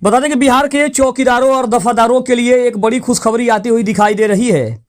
बता दें कि बिहार के चौकीदारों और दफादारों के लिए एक बड़ी खुशखबरी आती हुई दिखाई दे रही है।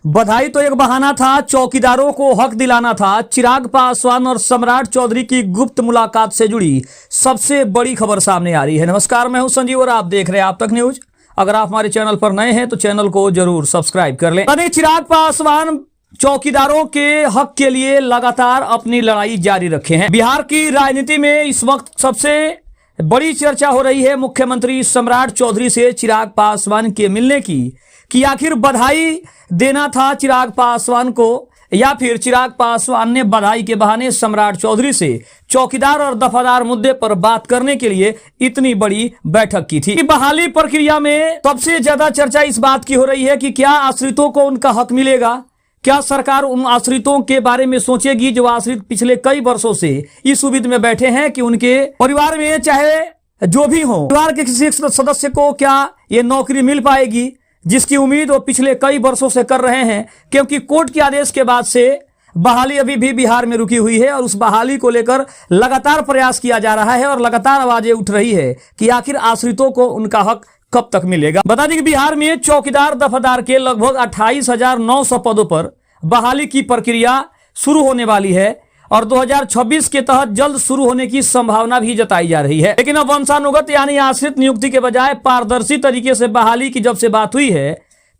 बधाई तो एक बहाना था, चौकीदारों को हक दिलाना था। चिराग पासवान और सम्राट चौधरी की गुप्त मुलाकात से जुड़ी सबसे बड़ी खबर सामने आ रही है। नमस्कार, मैं हूं संजीव और आप देख रहे हैं आप तक न्यूज। अगर आप हमारे चैनल पर नए हैं तो चैनल को जरूर सब्सक्राइब कर लें। चिराग पासवान चौकीदारों के हक के लिए लगातार अपनी लड़ाई जारी रखे हैं। बिहार की राजनीति में इस वक्त सबसे बड़ी चर्चा हो रही है मुख्यमंत्री सम्राट चौधरी से चिराग पासवान के मिलने की, कि आखिर बधाई देना था चिराग पासवान को या फिर चिराग पासवान ने बधाई के बहाने सम्राट चौधरी से चौकीदार और दफादार मुद्दे पर बात करने के लिए इतनी बड़ी बैठक की थी। बहाली प्रक्रिया में सबसे ज्यादा चर्चा इस बात की हो रही है कि क्या आश्रितों को उनका हक मिलेगा, क्या सरकार उन आश्रितों के बारे में सोचेगी जो आश्रित पिछले कई वर्षों से इस उम्मीद में बैठे हैं कि उनके परिवार में चाहे जो भी हो, परिवार के किसी सदस्य को क्या ये नौकरी मिल पाएगी जिसकी उम्मीद वो पिछले कई वर्षों से कर रहे हैं। क्योंकि कोर्ट के आदेश के बाद से बहाली अभी भी बिहार में रुकी हुई है और उस बहाली को लेकर लगातार प्रयास किया जा रहा है और लगातार आवाजें उठ रही है कि आखिर आश्रितों को उनका हक कब तक मिलेगा। बता दें कि बिहार में चौकीदार दफादार के लगभग 28,900 पदों पर बहाली की प्रक्रिया शुरू होने वाली है और 2026 के तहत जल्द शुरू होने की संभावना भी जताई जा रही है। लेकिन अब वंशानुगत यानी आश्रित नियुक्ति के बजाय पारदर्शी तरीके से बहाली की जब से बात हुई है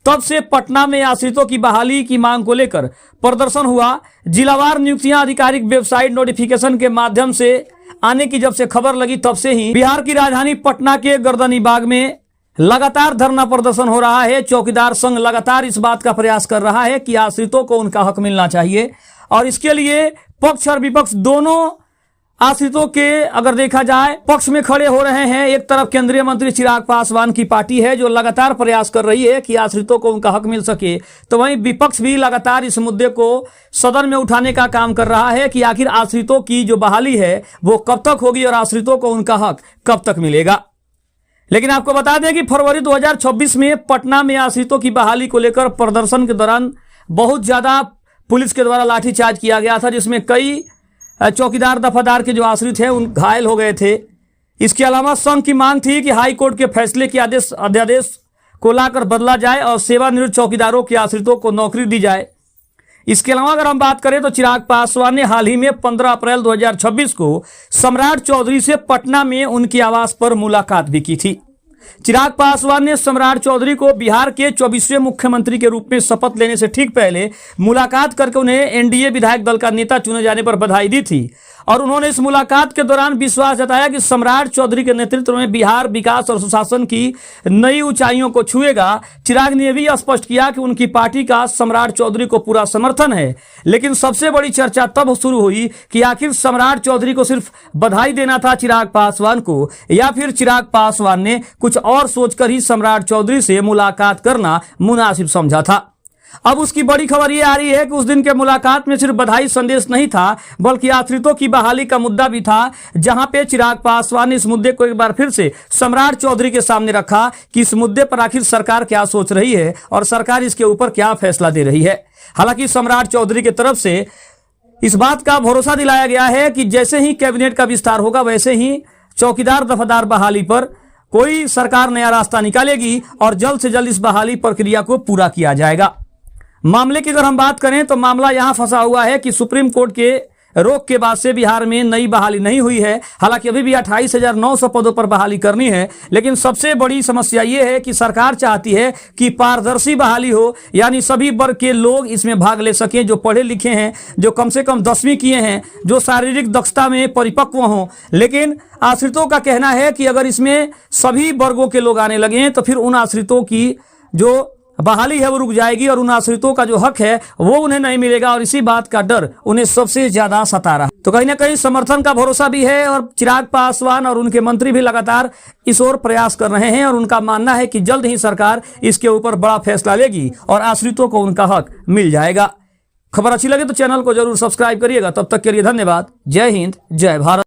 तब से पटना में आश्रितों की बहाली की मांग को लेकर प्रदर्शन हुआ। जिलावार नियुक्तियां आधिकारिक वेबसाइट नोटिफिकेशन के माध्यम से आने की जब से खबर लगी तब से ही बिहार की राजधानी पटना के गर्दनी बाग में लगातार धरना प्रदर्शन हो रहा है। चौकीदार संघ लगातार इस बात का प्रयास कर रहा है कि आश्रितों को उनका हक मिलना चाहिए और इसके लिए पक्ष और विपक्ष दोनों आश्रितों के अगर देखा जाए पक्ष में खड़े हो रहे हैं। एक तरफ केंद्रीय मंत्री चिराग पासवान की पार्टी है जो लगातार प्रयास कर रही है कि आश्रितों को उनका हक मिल सके, तो वहीं विपक्ष भी लगातार इस मुद्दे को सदन में उठाने का काम कर रहा है कि आखिर आश्रितों की जो बहाली है वो कब तक होगी और आश्रितों को उनका हक कब तक मिलेगा। लेकिन आपको बता दें कि फरवरी 2026 में पटना में आश्रितों की बहाली को लेकर प्रदर्शन के दौरान बहुत ज्यादा पुलिस के द्वारा लाठीचार्ज किया गया था, जिसमें कई चौकीदार दफादार के जो आश्रित हैं उन घायल हो गए थे। इसके अलावा संघ की मांग थी कि हाई कोर्ट के फैसले के अध्यादेश को लाकर बदला जाए और सेवानिवृत्त चौकीदारों के आश्रितों को नौकरी दी जाए। इसके अलावा अगर हम बात करें तो चिराग पासवान ने हाल ही में 15 अप्रैल 2026 को सम्राट चौधरी से पटना में उनके आवास पर मुलाकात भी की थी। चिराग पासवान ने सम्राट चौधरी को बिहार के 24वें मुख्यमंत्री के रूप में शपथ लेने से ठीक पहले मुलाकात करके उन्हें एनडीए विधायक दल का नेता चुने जाने पर बधाई दी थी और उन्होंने इस मुलाकात के दौरान विश्वास जताया कि सम्राट चौधरी के नेतृत्व में बिहार विकास और सुशासन की नई ऊंचाइयों को छुएगा। चिराग ने भी स्पष्ट किया कि उनकी पार्टी का सम्राट चौधरी को पूरा समर्थन है। लेकिन सबसे बड़ी चर्चा तब शुरू हुई कि आखिर सम्राट चौधरी को सिर्फ बधाई देना था चिराग पासवान को या फिर चिराग पासवान ने कुछ और सोचकर ही सम्राट चौधरी से मुलाकात करना मुनासिब समझा था। अब उसकी बड़ी खबर यह आ रही है कि उस दिन के मुलाकात में सिर्फ बधाई संदेश नहीं था बल्कि आश्रितों की बहाली का मुद्दा भी था, जहां पे चिराग पासवान ने इस मुद्दे को एक बार फिर से सम्राट चौधरी के सामने रखा कि इस मुद्दे पर आखिर सरकार क्या सोच रही है और सरकार इसके ऊपर क्या फैसला दे रही है। हालांकि सम्राट चौधरी की तरफ से इस बात का भरोसा दिलाया गया है कि जैसे ही कैबिनेट का विस्तार होगा वैसे ही चौकीदार दफादार बहाली पर कोई सरकार नया रास्ता निकालेगी और जल्द से जल्द इस बहाली प्रक्रिया को पूरा किया जाएगा। मामले की अगर हम बात करें तो मामला यहां फंसा हुआ है कि सुप्रीम कोर्ट के रोक के बाद से बिहार में नई बहाली नहीं हुई है। हालांकि अभी भी 28,900 पदों पर बहाली करनी है, लेकिन सबसे बड़ी समस्या ये है कि सरकार चाहती है कि पारदर्शी बहाली हो, यानी सभी वर्ग के लोग इसमें भाग ले सकें, जो पढ़े लिखे हैं, जो कम से कम 10वीं किए हैं, जो शारीरिक दक्षता में परिपक्व हों। लेकिन आश्रितों का कहना है कि अगर इसमें सभी वर्गों के लोग आने लगे तो फिर उन आश्रितों की जो बहाली है वो रुक जाएगी और उन आश्रितों का जो हक है वो उन्हें नहीं मिलेगा और इसी बात का डर उन्हें सबसे ज्यादा सता रहा। तो कहीं ना कहीं समर्थन का भरोसा भी है और चिराग पासवान और उनके मंत्री भी लगातार इस ओर प्रयास कर रहे हैं और उनका मानना है कि जल्द ही सरकार इसके ऊपर बड़ा फैसला लेगी और आश्रितों को उनका हक मिल जाएगा। खबर अच्छी लगे तो चैनल को जरूर सब्सक्राइब करिएगा। तब तक के लिए धन्यवाद। जय हिंद, जय भारत।